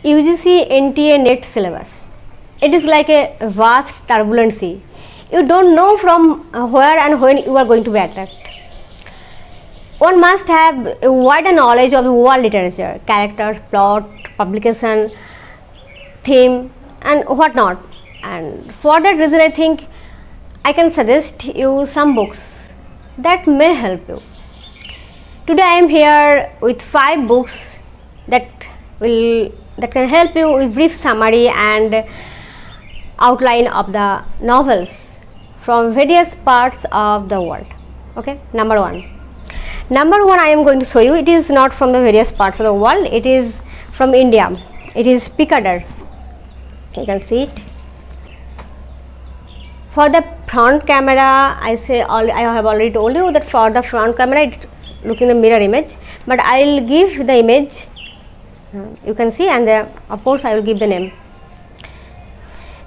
UGC NTA net syllabus. It is like a vast turbulent sea. You don't know from where and when you are going to be attacked. One must have a wider knowledge of the world literature, characters, plot, publication, theme and whatnot. And for that reason I think I can suggest you some books that may help you. Today I am here with 5 books that can help you with brief summary and outline of the novels from various parts of the world. Okay, number one I am going to show you. It is not from the various parts of the world, it is from India. It is Picader. You can see it. For the front camera, I have already told you that for the front camera it look in the mirror image, but I will give the image, you can see, and of course I will give the name.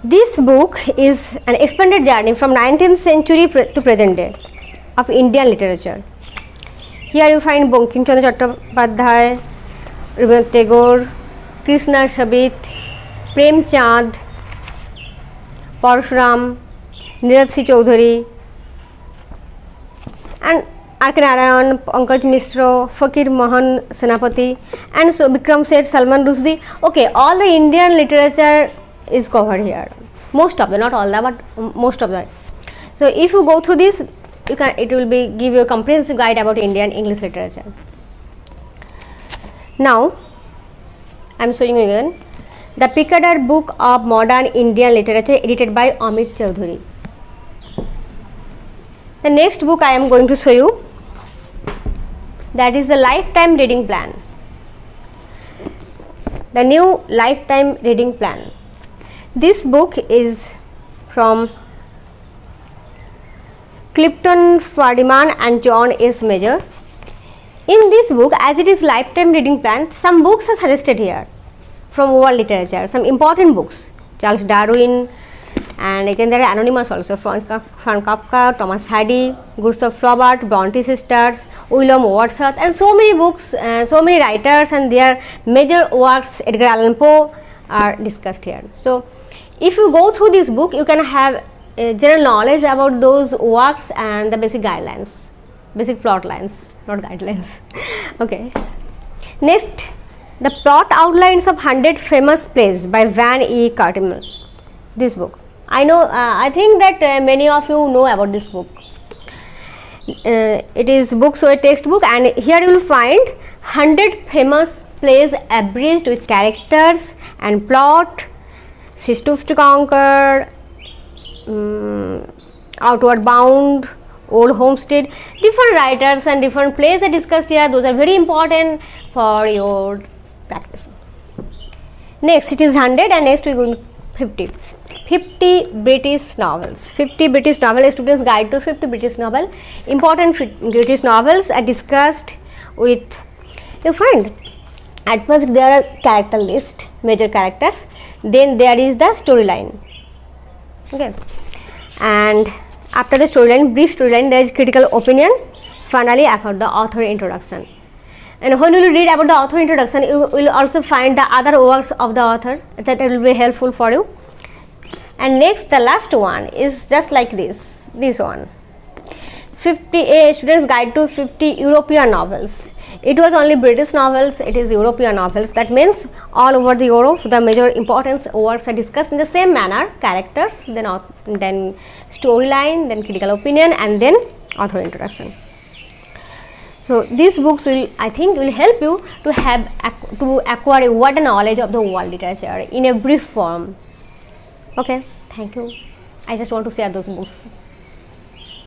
This book is an expanded journey from 19th century to present day of Indian literature. Here you find Bankim Chandra Chattopadhyay, Rabindranath Tagore, Krishna Sabit, Prem Chand, Parshuram, Nirad C. Chaudhary, and R.K. Narayan, Pankaj Mishra, Fakir Mohan Senapati, and so Bikram Seth, Salman Rushdie. Okay, all the Indian literature is covered here. Most of them, not all that, but most of them. So if you go through this, it will give you a comprehensive guide about Indian English literature. Now I am showing you again the Picader Book of Modern Indian Literature, edited by Amit Chaudhary. The next book I am going to show you, that is the Lifetime Reading Plan. The new Lifetime Reading Plan. This book is from Clifton Fadiman and John S. Major. In this book, as it is Lifetime Reading Plan, some books are suggested here from world literature, some important books. Charles Darwin, and again there are anonymous also, Franz Kafka, Thomas Hardy, Gustav Flaubert, Bronte sisters, William Wordsworth, and so many books, so many writers and their major works, Edgar Allan Poe, are discussed here. So if you go through this book, you can have a general knowledge about those works and the basic guidelines, basic plot lines, not guidelines. Okay. Next, the plot outlines of 100 famous plays by Van E. Cartmel. This book, I know, I think that many of you know about this book. It is book, so a textbook, and here you will find 100 famous plays abridged with characters and plot, Sisters to Conquer, Outward Bound, Old Homestead. Different writers and different plays are discussed here. Those are very important for your practice. Next, it is 100, and next we are going to 50. 50 British novels. 50 British novel, a student's guide to 50 British novel. Important British novels are discussed with, you find, at first there are character list, major characters, then there is the storyline. Okay, and after the storyline, brief storyline, there is critical opinion, finally about the author introduction. And when you will read about the author introduction, you will also find the other works of the author that will be helpful for you. And next, the last one is just like this one, 50 a student's guide to 50 European novels. It was only British novels, it is European novels. That means all over the Europe, the major important works are discussed in the same manner, characters, then storyline, then critical opinion, and then author introduction. So these books will, I think, will help you to acquire a wider knowledge of the world literature in a brief form. Okay, thank you. I just want to share those books.